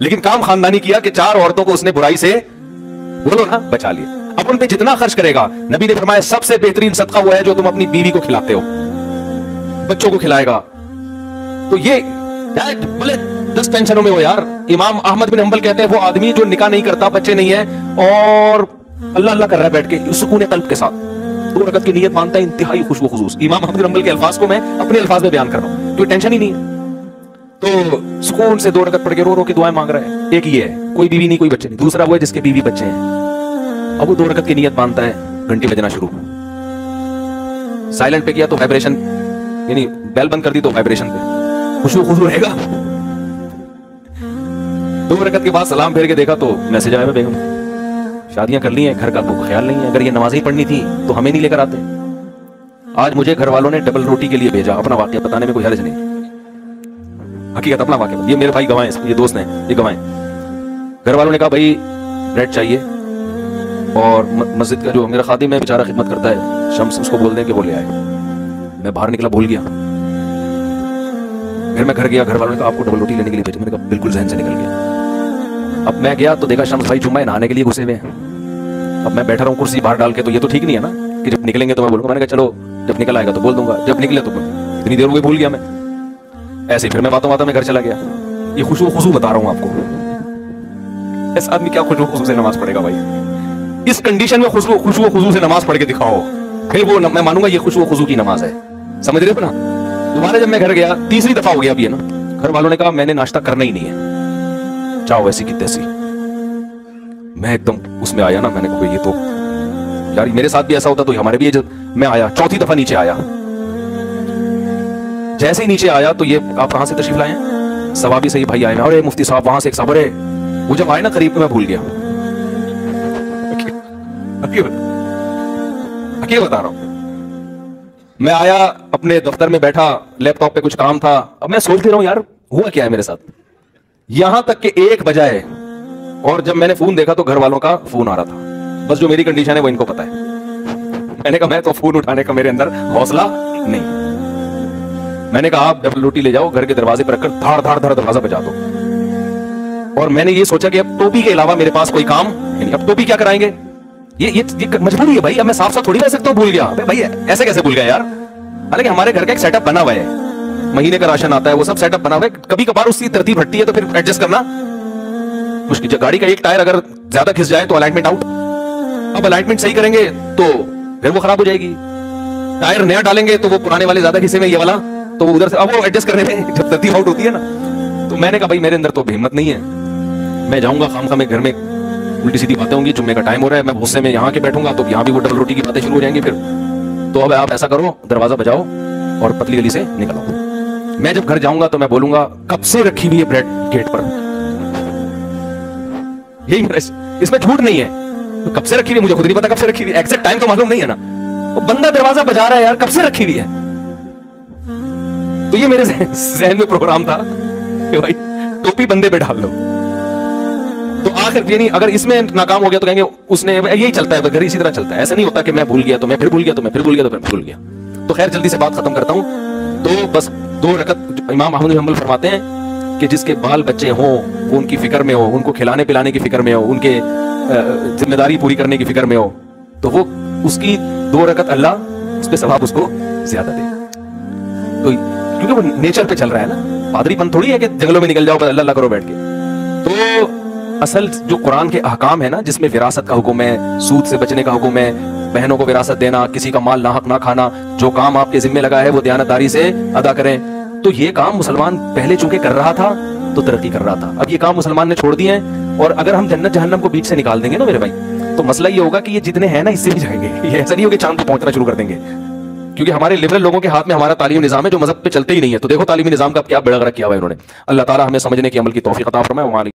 लेकिन काम खानदानी किया कि 4 औरतों को उसने बुराई से, बोलो ना, बचा लिया। अब उन पे जितना खर्च करेगा, नबी ने फरमाया सबसे बेहतरीन सदका वो है जो तुम अपनी बीवी को खिलाते हो, बच्चों को खिलाएगा। तो ये बोले 10 टेंशनों में हो यार। इमाम अहमद बिन हंबल कहते हैं वो आदमी जो निकाह नहीं करता, बच्चे नहीं है और अल्लाह अल्लाह कर रहा है बैठ के सुकून कल्ब के साथ, 2 रकत की नियत मानता है, इंतहाई खुशबू खुशूस। इमाम अहमद बिन हंबल के अल्फाज को मैं अपने अल्फाज में बयान कर रहा हूं, कोई टेंशन ही नहीं है। तो सुकून से 2 रकत पढ़ के रो रो के दुआएं मांग रहा है। एक ये है, कोई बीवी नहीं कोई बच्चे नहीं। दूसरा वो है जिसके बीवी बच्चे हैं, अब वो 2 रकत की नियत मानता है, घंटी बजना शुरू, साइलेंट पे किया तो वाइब्रेशन, यानी बेल बंद कर दी तो वाइब्रेशन पे खुशबू खुशबू रहेगा। 2 रकत के बाद सलाम फेर के देखा तो मैसेज आया, बेगम शादियां कर ली हैं, घर का तो ख्याल नहीं है, अगर ये नमाज ही पढ़नी थी तो हमें नहीं लेकर आते। आज मुझे घर वालों ने डबल रोटी के लिए भेजा। अपना वाकया बताने में कोई हर्ज नहीं, हकीकत अपना वाकया। ये मेरे भाई गवाएं, ये दोस्त हैं, ये गवाएं। घर वालों ने कहा भाई ब्रेड चाहिए, और मस्जिद का जो मेरा खादिम है बेचारा खिदमत करता है, शम्स, उसको बोल दें कि वो ले आए। मैं बाहर निकला, भूल गया। फिर मैं घर गया, घर वालों ने कहा आपको डबल रोटी लेने के लिए भेजा। मैंने कहा बिल्कुल जहन से निकल गया। अब मैं गया तो देखा शम्स भाई जुम्मा नहाने के लिए घुसे हुए हैं। अब मैं बैठा रहा हूँ कुर्सी बाहर डाल के, तो ये तो ठीक नहीं है ना कि जब निकलेंगे तो मैं बोलूंगा। मैंने कहा चलो जब निकल आएगा तो बोल दूंगा, जब निकले तो इतनी देर हो गई भूल गया मैं। ऐसे फिर मैं बातों में घर चला गया। ये खुशबू खुशबू बता रहा हूँ आपको, ऐसा आदमी क्या खुशबू खुशबू से नमाज पढ़ेगा भाई? इस कंडीशन में खुशबू खुशबू से नमाज पढ़ के दिखाओ, फिर वो मैं मानूंगा ये खुशबू खुशबू की नमाज है। समझ रहे हो ना? दोबारा जब मैं घर गया, तीसरी दफा हो गया अभी है ना, घर वालों ने कहा मैंने नाश्ता करना ही नहीं है, चाहो वैसी की तैसी। मैं एकदम उसमें आया ना, मैंने कहा ये तो यार मेरे साथ भी ऐसा होता तो हमारे भी। मैं आया, चौथी दफा नीचे आया। जैसे ही नीचे आया तो ये आप कहां से तशरीफ लाए हैं? सवाबी से ही भाई आए। अरे मुफ्ती साहब वहां से एक सबर है। वो जब आए ना करीब, मैं भूल गया। हकीकत बता रहा हूं। मैं आया, अपने दफ्तर में बैठा, लैपटॉप पे कुछ काम था। अब मैं सोचते रहा हूं यार हुआ क्या है मेरे साथ। यहां तक कि 1 बजाए, और जब मैंने फोन देखा तो घर वालों का फोन आ रहा था। बस जो मेरी कंडीशन है वो इनको पता है। मैंने कहा मैं तो फोन उठाने का मेरे अंदर हौसला नहीं। मैंने कहा आप डबल रोटी ले जाओ, घर के दरवाजे पर रखकर धाड़ धाड़ धाड़ दरवाजा बजा दो। और मैंने ये सोचा कि अब टोपी के अलावा मेरे पास कोई काम नहीं। अब टोपी क्या कराएंगे? ये मजबूरी है भाई। अब मैं साफ साफ थोड़ी रह सकता हूँ, भूल गया भाई। ऐसे कैसे भूल गया यार? हालांकि हमारे घर का एक सेटअप बना हुआ है, महीने का राशन आता है, वो सब सेटअप बना हुआ है। कभी कभार उसकी तरतीब हटती है तो फिर एडजस्ट करना मुश्किल। गाड़ी का एक टायर अगर ज्यादा खिस जाए तो अलाइनमेंट आउट। अब अलाइनमेंट सही करेंगे तो फिर वो खराब हो जाएगी। टायर नया डालेंगे तो वो पुराने वाले ज्यादा खिसे में, ये वाला तो उधर से अब वो एडजस्ट करने में जब तरतीब आउट होती है ना। तो मैंने कहा भाई मेरे अंदर तो हिम्मत नहीं है, मैं जाऊंगा खामखा में घर में उल्टी सीधी बातें होंगी। जुम्मे का टाइम हो रहा है, मैं गुस्से में यहाँ के बैठूंगा तो यहाँ भी वो डबल रोटी की बातें शुरू हो जाएंगी फिर। तो अब आप ऐसा करो, दरवाजा बजाओ और पतली गली से निकलो। मैं जब घर जाऊंगा तो मैं बोलूंगा कब से रखी हुई है ब्रेड गेट पर। यही इसमें झूठ नहीं है। तो कब से रखी हुई मुझे खुद नहीं पता, कब से रखी हुई एग्जैक्ट टाइम तो मालूम नहीं है ना। वो बंदा दरवाजा बजा रहा है यार, कब से रखी हुई है। तो ये मेरे जहन में प्रोग्राम था कि भाई टोपी बंदे पे डाल लो। तो आखिर यानी अगर इसमें नाकाम हो गया तो कहेंगे उसने, यही चलता है तो घर इसी तरह चलता है। ऐसा नहीं होता कि मैं भूल गया तो मैं फिर भूल गया, तो मैं फिर भूल गया तो मैं भूल गया। तो खैर जल्दी से बात खत्म करता हूं। तो बस 2 रकत इमाम अहमद बिन हंबल फरमाते हैं कि जिसके बाल बच्चे हों वो उनकी फिक्र में हो, उनको खिलाने पिलाने की फिक्र में हो, उनके जिम्मेदारी पूरी करने की फिक्र में हो, तो वो उसकी 2 रकत अल्लाह उस पे सवाब उसको ज्यादा दे। तो क्योंकि वो नेचर पे चल रहा है ना, पादरीपन थोड़ी है कि जंगलों में निकल जाओ अल्लाह अल्लाह करो बैठ के। तो असल जो कुरान के अहकाम है ना, जिसमें विरासत का हुक्म है, सूद से बचने का हुक्म है, बहनों को विरासत देना, किसी का माल नाहक ना खाना, जो काम आपके जिम्मे लगा है वो दयानतदारी से अदा करें। तो ये काम मुसलमान पहले चूंकि कर रहा था तो तरक्की कर रहा था। अब ये काम मुसलमान ने छोड़ दिए हैं। और अगर हम जन्नत जहन्नम को बीच से निकाल देंगे ना मेरे भाई, तो मसला ये होगा कि ये जितने हैं ना इससे भी जाएंगे। ये ऐसा नहीं होगा चांद पे पहुंचना शुरू कर देंगे, क्योंकि हमारे लिबरल लोगों के हाथ में हमारा तालीमी निजाम है जो मजहब पे चलते ही नहीं है। तो देखो तालीमी निजाम का क्या बेड़ा गर्क किया हुआ है इन्होंने। अल्लाह ताला हमें समझने की, अमल की तौफीक अता फरमाए।